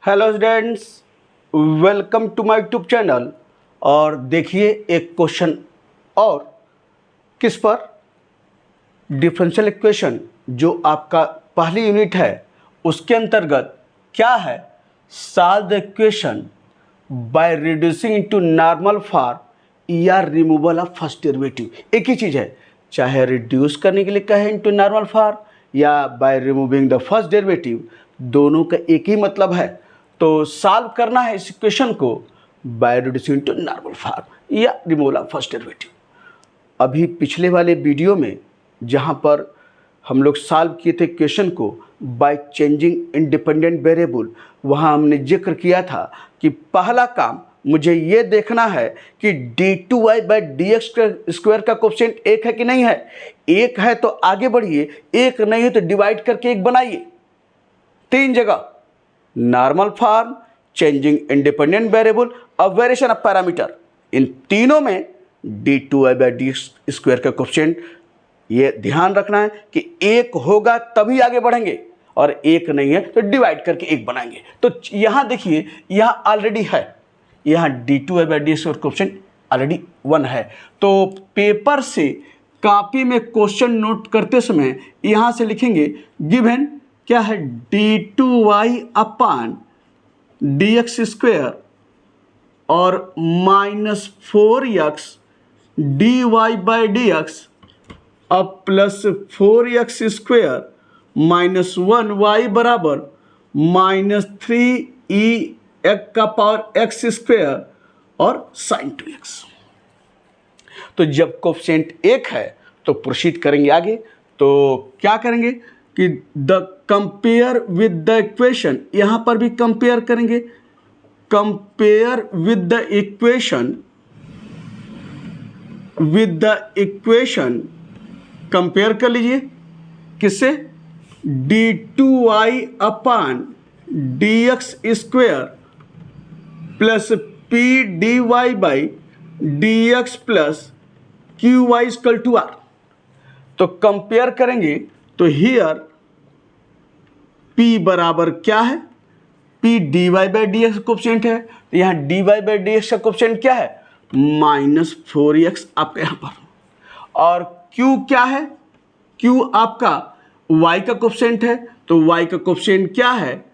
Hello students, welcome to my YouTube channel. और देखिए एक क्वेश्चन और किस पर, डिफरेंशियल इक्वेशन जो आपका पहली यूनिट है उसके अंतर्गत क्या है, solve the equation by reducing into normal form या रिमूवल ऑफ फर्स्ट डेरिवेटिव। एक ही चीज़ है, चाहे रिड्यूस करने के लिए कहें इनटू नॉर्मल फॉर्म या by removing the first derivative, दोनों का एक ही मतलब है। तो सॉल्व करना है इस इक्वेशन को by reducing to normal form या रिमूवल ऑफ फर्स्ट डेरिवेटिव। अभी पिछले वाले वीडियो में जहाँ पर हम लोग सॉल्व किए थे इक्वेशन को बाय चेंजिंग इंडिपेंडेंट वेरिएबल, वहाँ हमने जिक्र किया था कि पहला काम मुझे ये देखना है कि d2y by D X square का कोफिशिएंट एक है कि नहीं है। एक है तो आगे बढ़िए, एक नहीं है तो डिवाइड करके एक बनाइए। तीन जगह normal form, changing independent variable और वेरिएशन ऑफ पैरामीटर, इन तीनों में d2y बाई डी स्क्वायर का कोफिशिएंट ये ध्यान रखना है कि एक होगा तभी आगे बढ़ेंगे और एक नहीं है तो डिवाइड करके एक बनाएंगे। तो यहाँ देखिए, यहाँ ऑलरेडी है, यहाँ d2y by D square coefficient already 1 है। तो पेपर से कॉपी में क्वेश्चन नोट करते समय यहाँ से लिखेंगे गिवन क्या है, d2y upon D X square और -4x dy by D x अब प्लस 4x स्क्वायर -1y बराबर -3e का पावर x स्क्वायर और साइन 2x। तो जब कोफिशिएंट एक है तो प्रोसीड करेंगे आगे। तो क्या करेंगे कि the compare with the equation, यहाँ पर भी कंपेयर करेंगे, compare with the equation compare कर लीजिए किससे, d2y upon D X square plus P D Y by D X plus Q Y equal to R. तो कंपेयर करेंगे तो हियर p बराबर क्या है, p dy by D X coefficient है, तो यहाँ dy बाई डी एक्स का कोफिशिएंट क्या है, -4x आपका यहाँ पर। और q क्या है, q आपका y का कोफिशिएंट है, तो y का कोफिशिएंट क्या है,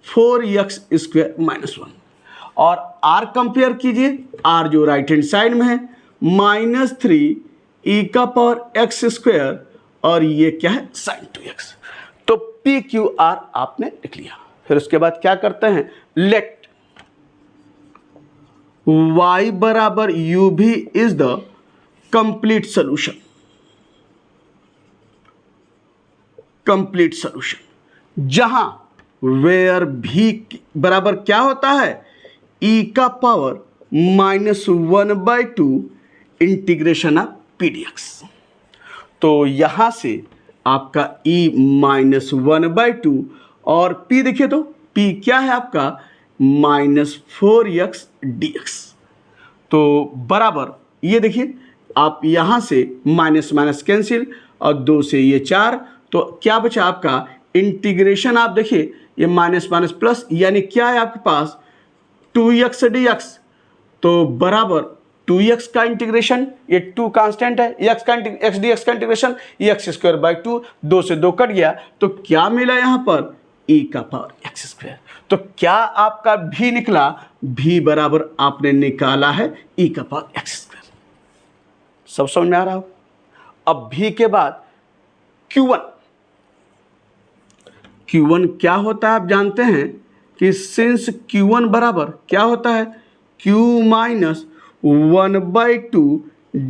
4x स्क्वायर -1। और r कंपेयर कीजिए, r जो राइट हैंड साइड में है -3e का पावर x स्क्वायर और ये क्या है, साइन 2x। तो p q r आपने लिख लिया। फिर उसके बाद क्या करते हैं, लेट y बराबर u भी is the complete solution. Complete solution जहां वेयर भी बराबर क्या होता है, e का पावर -1/2 इंटीग्रेशन ऑफ pdx। तो यहां से आपका e -1/2 और p देखिए तो p क्या है आपका -4x dx। तो बराबर ये देखिए, आप यहां से माइनस माइनस कैंसिल और 2 से ये 4, तो क्या बचा आपका इंटीग्रेशन। आप देखिए ये माइनस माइनस प्लस, यानी क्या है आपके पास 2x dx। तो बराबर 2x का इंटीग्रेशन, ये 2 कांस्टेंट है, x dx का इंटीग्रेशन x स्क्वायर बाई 2, 2 से 2 कट गया, तो क्या मिला यहाँ पर e का पावर x स्क्वायर। तो क्या आपका v निकला, v बराबर आपने निकाला है e का पावर x स्क्वायर। सब समझ में आ रहा हो। अब v के बाद q1 क्या होता है आप जानते हैं कि सिंस q1 बराबर क्या होता है, q minus 1/2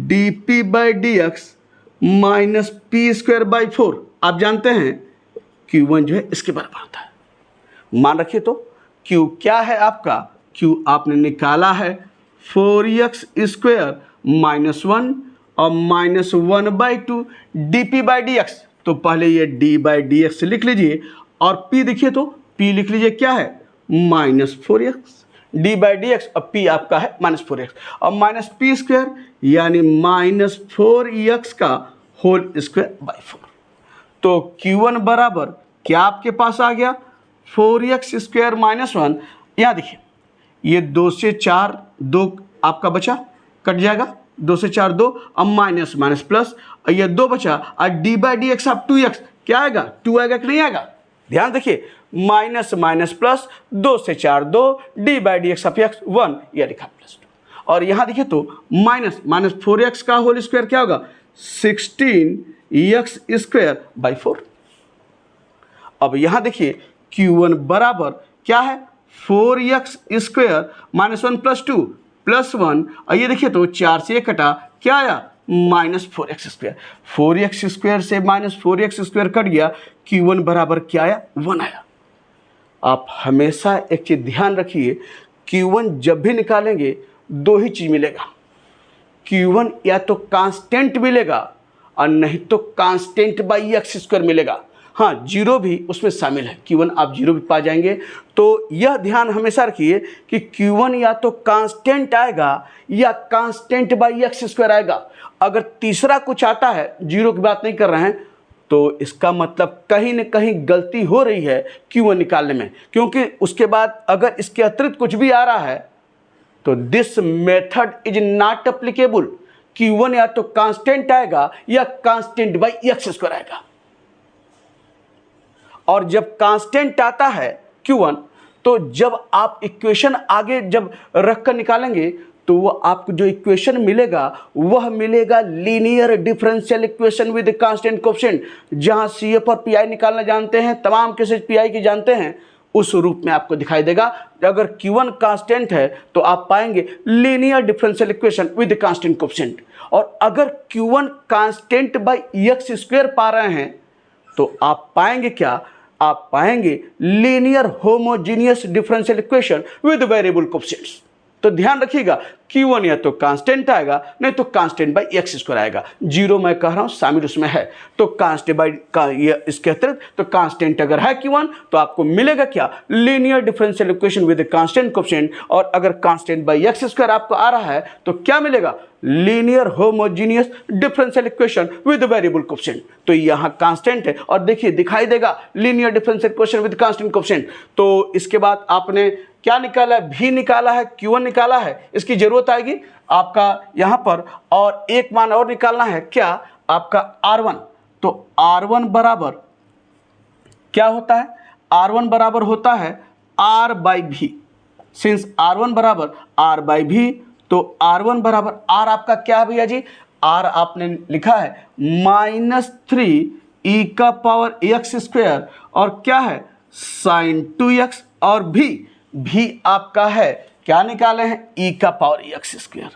dp by D x minus P square by 4। आप जानते हैं q1 जो है इसके बराबर होता है। मान रखिए तो q क्या है आपका, q आपने निकाला है 4x स्क्वायर -1 और -1/2 dp बाई डी एक्स। तो पहले ये d बाई डी एक्स लिख लीजिए और p देखिए तो p लिख लीजिए क्या है, -4x d by D x और p आपका है -4x और माइनस पी स्क्वायर यानी -4x का होल स्क्वायर बाई 4। तो q1 बराबर क्या आपके पास आ गया, 4x² माइनस 1, यहाँ देखिए ये 2 से 4 2 आपका बचा, कट जाएगा, 2 से 4 2, अब माइनस माइनस प्लस, ये 2 बचा और डी बाई डी एक्स आप 2x क्या आएगा, 2 आएगा कि नहीं आएगा, ध्यान देखिए, माइनस माइनस प्लस, 2 से 4 2, D by D x of x 1, यह लिखा प्लस 2, और यहाँ देखिए तो माइनस माइनस 4x का होल स्क्वायर क्या होगा, 16x² बाई 4। अब यहाँ देखिए Q1 बराबर क्या है, 4x² माइनस 1 प्लस 2 प्लस 1, और ये देखिए तो 4 से 1 कटा, क्या आया, माइनस 4x²। 4x² से माइनस 4x² कट गया, Q1 बराबर क्या आया, 1 आया। आप हमेशा एक चीज़ ध्यान रखिए, Q1 जब भी निकालेंगे दो ही चीज़ मिलेगा, Q1 या तो कांस्टेंट मिलेगा और नहीं तो कांस्टेंट बाई x² मिलेगा। हाँ, जीरो भी उसमें शामिल है, Q1 आप जीरो भी पा जाएंगे। तो यह ध्यान हमेशा रखिए कि Q1 या तो कांस्टेंट आएगा या कांस्टेंट बाई x² आएगा। अगर तीसरा कुछ आता है, जीरो की बात नहीं कर रहे हैं, तो इसका मतलब कहीं न कहीं गलती हो रही है Q1 निकालने में, क्योंकि उसके बाद अगर इसके अतिरिक्त कुछ भी आ रहा है तो this method is not applicable. Q1 या तो कांस्टेंट आएगा या कांस्टेंट बाई x² आएगा, और जब कांस्टेंट आता है Q1, तो जब आप इक्वेशन आगे जब रख कर निकालेंगे तो वो आपको जो इक्वेशन मिलेगा वह मिलेगा linear differential equation with constant coefficient. जहां CF और PI निकालना जानते हैं, तमाम केसेस PI की जानते हैं, उस रूप में आपको दिखाई देगा। अगर Q1 कांस्टेंट है तो आप पाएंगे linear differential equation with constant coefficient, और अगर Q1 कांस्टेंट बाई x² पा रहे हैं तो आप पाएंगे क्या, आप पाएंगे linear homogeneous differential equation with variable coefficients. तो ध्यान रखिएगा, Q1 या तो कांस्टेंट आएगा नहीं तो कांस्टेंट बाई x² आएगा। जीरो मैं कह रहा हूं शामिल उसमें है, तो कांस्टेंट बाई ये इसके अतिरिक्त तो कांस्टेंट अगर है Q1 तो आपको मिलेगा क्या, linear differential equation with constant coefficient, और अगर कांस्टेंट बाई x² आपको आ रहा है तो क्या मिलेगा, linear homogeneous differential equation with variable coefficient. तो यहां कांस्टेंट है और देखिए दिखाई देगा linear differential equation with constant coefficient. तो इसके बाद आपने क्या निकाला है, भी निकाला है, Q1 निकाला है, इसकी जरूरत आएगी आपका यहां पर, और एक मान और निकालना है क्या, आपका R1। तो R1 बराबर क्या होता है, R1 बराबर होता है R बाई भी। सिंस R1 बराबर R बाई भी, तो R1 बराबर R आपका क्या है भैया जी, R आपने लिखा है -3e⁻x², और क्या है sin 2x, और भी आपका है क्या निकाले हैं, e⁻x²।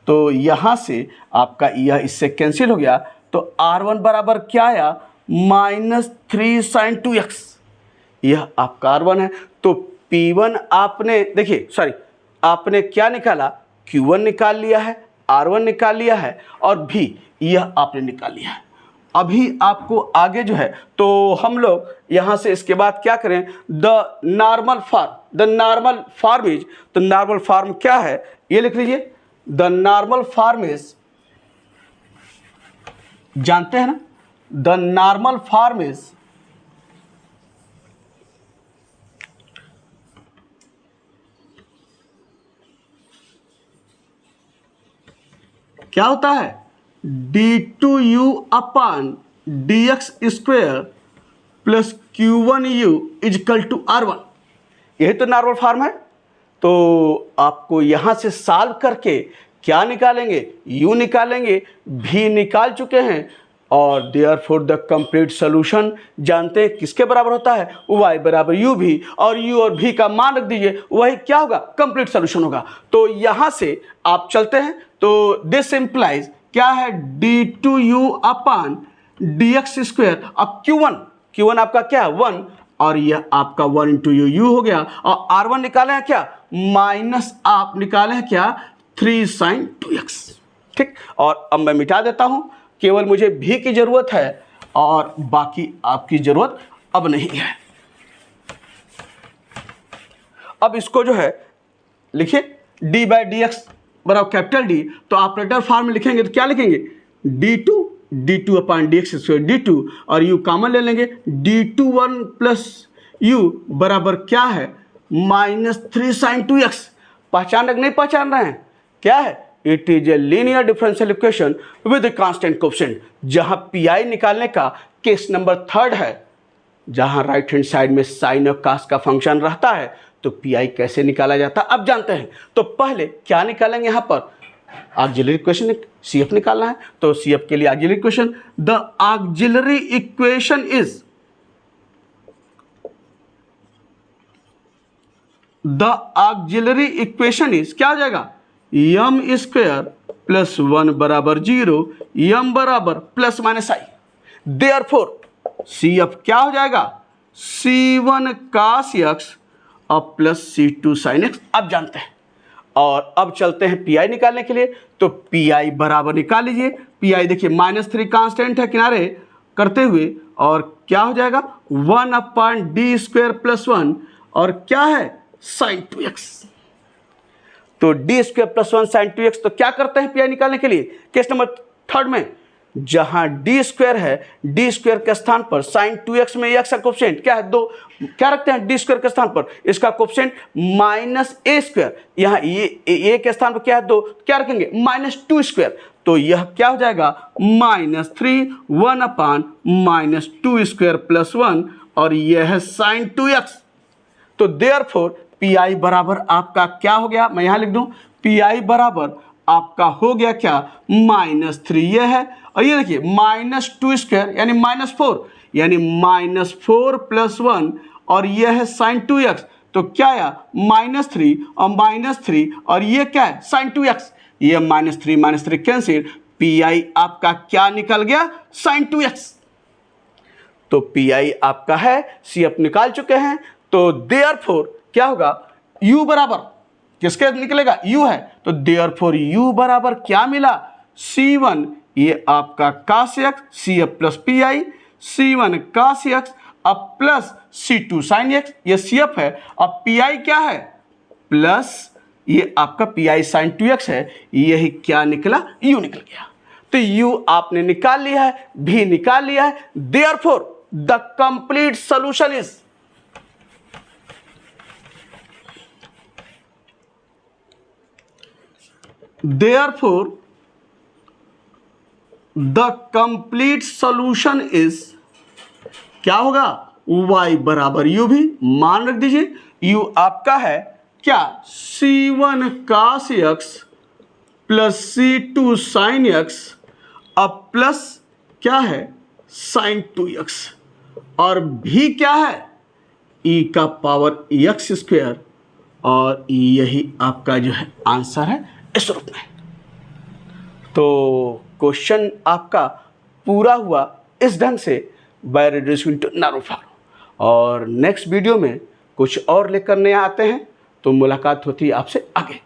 तो यहाँ से आपका यह इससे कैंसिल हो गया, तो R1 बराबर क्या आया, -3 sin 2x, यह आपका R1 है। तो P1 आपने देखिए सॉरी आपने क्या निकाला, Q1 निकाल लिया है, R1 निकाल लिया है, और भी यह आपने निकाल लिया है। अभी आपको आगे जो है तो हम लोग यहाँ से इसके बाद क्या करें, द नॉर्मल फॉर्म इज, तो नॉर्मल फॉर्म क्या है ये लिख लीजिए, द नॉर्मल फॉर्म इज, जानते हैं ना, द नॉर्मल फॉर्म इज क्या होता है, d2u upon dx² plus Q1u is equal to R1, यही तो नॉर्मल फॉर्म है। तो आपको यहां से सॉल्व करके क्या निकालेंगे, u निकालेंगे, भी निकाल चुके हैं, और देयरफॉर द कंप्लीट सॉल्यूशन जानते हैं किसके बराबर होता है, y बराबर u भी, और u और v का मान रख दीजिए, वही क्या होगा, कंप्लीट सॉल्यूशन होगा। तो यहां से आप चलते हैं, तो दिस इंप्लाइज क्या है, d2u अपॉन dx², अब Q1 आपका क्या है 1, और यह आपका 1 इंटू u हो गया, और R1 निकाले हैं क्या, माइनस आप निकाले हैं क्या 3 sin 2x, ठीक। और अब मैं मिटा देता हूं, केवल मुझे भी की जरूरत है और बाकी आपकी जरूरत अब नहीं है। अब इसको जो है लिखिए d बाई डी एक्स बराबर कैपिटल D, तो ऑपरेटर फॉर्म में लिखेंगे तो क्या लिखेंगे, d2 अपॉन dx² d2, और u कॉमन ले लेंगे, d21 प्लस u बराबर क्या है -3 sin 2x। पहचान रख नहीं पहचान रहे हैं क्या है? It is a linear differential equation with constant coefficient. जहां पीआई निकालने का केस नंबर 3 है, जहां राइट हैंड साइड में साइन और कास का फंक्शन रहता है, तो पीआई कैसे निकाला जाता है अब जानते हैं। तो पहले क्या निकालेंगे? यहां पर ऑक्सिलरी इक्वेशन सीएफ निकालना है, तो सीएफ के लिए auxiliary equation, the auxiliary equation is क्या हो जाएगा? m स्क्वायर प्लस 1 बराबर 0, m बराबर प्लस माइनस आई। देयरफॉर CF क्या हो जाएगा? C1 cos x और प्लस C2 sin x। अब जानते हैं और अब चलते हैं PI निकालने के लिए। तो PI बराबर निकाल लीजिए। PI देखिए -3 कांस्टेंट है किनारे करते हुए, और क्या हो जाएगा 1/d² प्लस 1 और क्या है sin 2x। तो d² प्लस 1 sin 2x। तो क्या करते हैं PI निकालने के लिए केस नंबर 3 में, जहां d² है, d² के स्थान पर sin 2x में x का कोएफिशिएंट क्या है 2, क्या रखते हैं d² के स्थान पर इसका कोएफिशिएंट -a²। यहाँ ये के स्थान पर क्या है 2, क्या रखेंगे -2²। तो यह क्या हो जाएगा -3 1/-2² प्लस 1 और यह है sin 2x। तो देयरफॉर PI बराबर आपका क्या हो गया? मैं यहां लिख दूं PI बराबर आपका हो गया क्या -3 ये है, और ये देखिए -2² यानी -4 यानी -4 प्लस 1 और ये है sin 2x। तो क्या आया -3 और -3 और ये क्या है sin 2x। ये -3 कैंसिल, PI आपका क्या निकल गया sin 2x। तो PI आपका है, CF निकाल चुके हैं। तो देयरफॉर क्या होगा u बराबर किसके निकलेगा u है, तो देयरफॉर u बराबर क्या मिला C1 ये आपका cos x CF plus PI C1 cos x अब प्लस C2 sin x ये CF है, अब PI क्या है प्लस ये आपका PI sin 2x है, यही क्या निकला u निकल गया। तो u आपने निकाल लिया है, भी निकाल लिया है। Therefore the complete solution is Therefore, the complete solution is क्या होगा y बराबर u भी मान रख दीजिए। u आपका है क्या C1 cos x plus C2 sin x अब प्लस क्या है sin 2x और भी क्या है e का पावर x², और यही आपका जो है आंसर है इस रूप में। तो क्वेश्चन आपका पूरा हुआ इस ढंग से by reducing to narrow form. और नेक्स्ट वीडियो में कुछ और लेकर नए आते हैं, तो मुलाकात होती है आपसे आगे।